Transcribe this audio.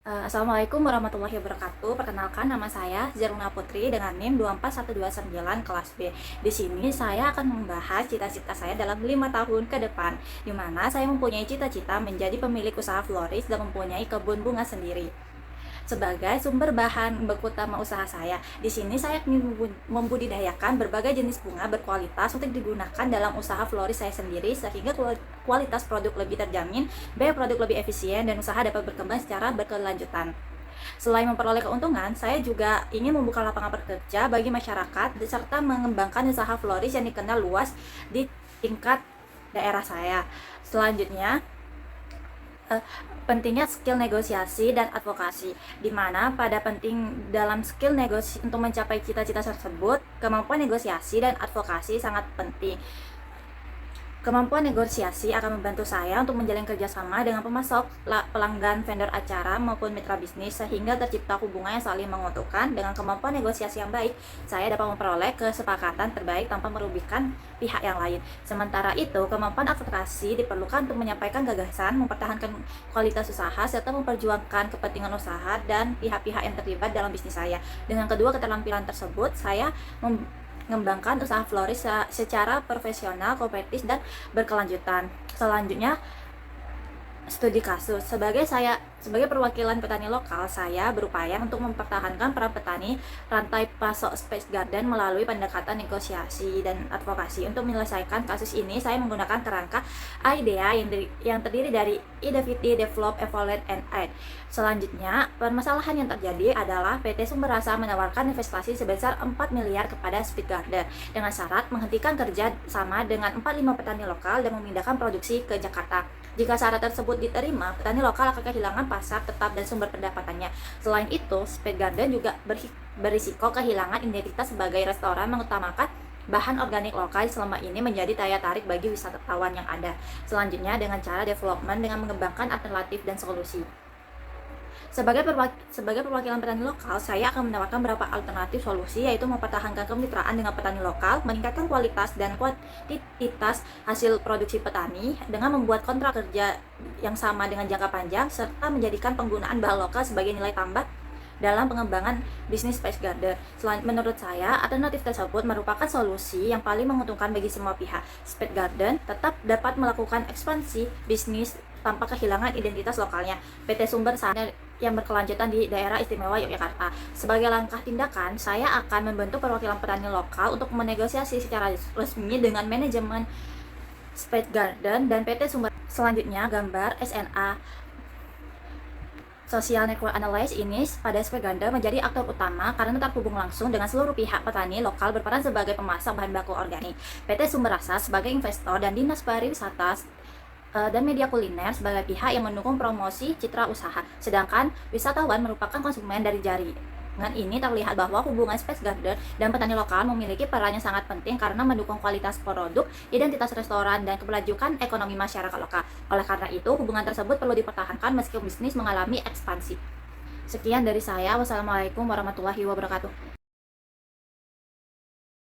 Assalamualaikum warahmatullahi wabarakatuh. Perkenalkan, nama saya Zaruna Putri dengan NIM 24129 kelas B. Di sini saya akan membahas cita-cita saya dalam 5 tahun ke depan, di mana saya mempunyai cita-cita menjadi pemilik usaha floris dan mempunyai kebun bunga sendiri. Sebagai sumber bahan baku utama usaha saya, di sini saya ingin membudidayakan berbagai jenis bunga berkualitas untuk digunakan dalam usaha floris saya sendiri, sehingga kualitas produk lebih terjamin, biaya produk lebih efisien, dan usaha dapat berkembang secara berkelanjutan. Selain memperoleh keuntungan, saya juga ingin membuka lapangan pekerja bagi masyarakat serta mengembangkan usaha floris yang dikenal luas di tingkat daerah saya. Selanjutnya, pentingnya skill negosiasi dan advokasi, di mana pada penting dalam skill negosiasi untuk mencapai cita-cita tersebut, kemampuan negosiasi dan advokasi sangat penting. Kemampuan negosiasi akan membantu saya untuk menjalin kerjasama dengan pemasok, pelanggan, vendor acara, maupun mitra bisnis, sehingga tercipta hubungan yang saling menguntungkan. Dengan kemampuan negosiasi yang baik, saya dapat memperoleh kesepakatan terbaik tanpa merugikan pihak yang lain. Sementara itu, kemampuan advokasi diperlukan untuk menyampaikan gagasan, mempertahankan kualitas usaha, serta memperjuangkan kepentingan usaha dan pihak-pihak yang terlibat dalam bisnis saya. Dengan kedua keterampilan tersebut, saya mengembangkan usaha floris secara profesional, kompetitif, dan berkelanjutan. Selanjutnya, studi kasus. Sebagai perwakilan petani lokal, saya berupaya untuk mempertahankan peran petani rantai pasok Spice Garden melalui pendekatan negosiasi dan advokasi. Untuk menyelesaikan kasus ini, saya menggunakan kerangka IDEA yang terdiri dari Identify, Develop, Evaluate, and Act. Selanjutnya, permasalahan yang terjadi adalah PT Sumber Rasa menawarkan investasi sebesar 4 miliar kepada Spice Garden dengan syarat menghentikan kerja sama dengan 45 petani lokal dan memindahkan produksi ke Jakarta. Jika syarat tersebut diterima, petani lokal akan kehilangan pasar tetap dan sumber pendapatannya. Selain itu, Spice Garden juga berisiko kehilangan identitas sebagai restoran mengutamakan bahan organik lokal selama ini menjadi daya tarik bagi wisatawan yang ada. Selanjutnya, dengan cara development dengan mengembangkan alternatif dan solusi. Sebagai perwakilan petani lokal, saya akan menawarkan beberapa alternatif solusi, yaitu mempertahankan kemitraan dengan petani lokal, meningkatkan kualitas dan kuantitas hasil produksi petani dengan membuat kontrak kerja yang sama dengan jangka panjang, serta menjadikan penggunaan bahan lokal sebagai nilai tambah dalam pengembangan bisnis Spice Garden. Menurut saya, alternatif tersebut merupakan solusi yang paling menguntungkan bagi semua pihak. Spice Garden tetap dapat melakukan ekspansi bisnis tanpa kehilangan identitas lokalnya. PT Sumber Rasa yang berkelanjutan di daerah istimewa Yogyakarta. Sebagai langkah tindakan, saya akan membentuk perwakilan petani lokal untuk menegosiasi secara resmi dengan manajemen Spice Garden dan PT Sumber. Selanjutnya, gambar SNA Social Network Analysis ini pada Spice Garden menjadi aktor utama karena terhubung langsung dengan seluruh pihak. Petani lokal berperan sebagai pemasok bahan baku organik, PT Sumber Rasa sebagai investor, dan Dinas Pariwisata dan media kuliner sebagai pihak yang mendukung promosi citra usaha. Sedangkan wisatawan merupakan konsumen dari jaringan ini. Terlihat bahwa hubungan Spice Garden dan petani lokal memiliki peran yang sangat penting karena mendukung kualitas produk, identitas restoran, dan keberlanjutan ekonomi masyarakat lokal. Oleh karena itu, hubungan tersebut perlu dipertahankan meski bisnis mengalami ekspansi. Sekian dari saya. Wassalamualaikum warahmatullahi wabarakatuh.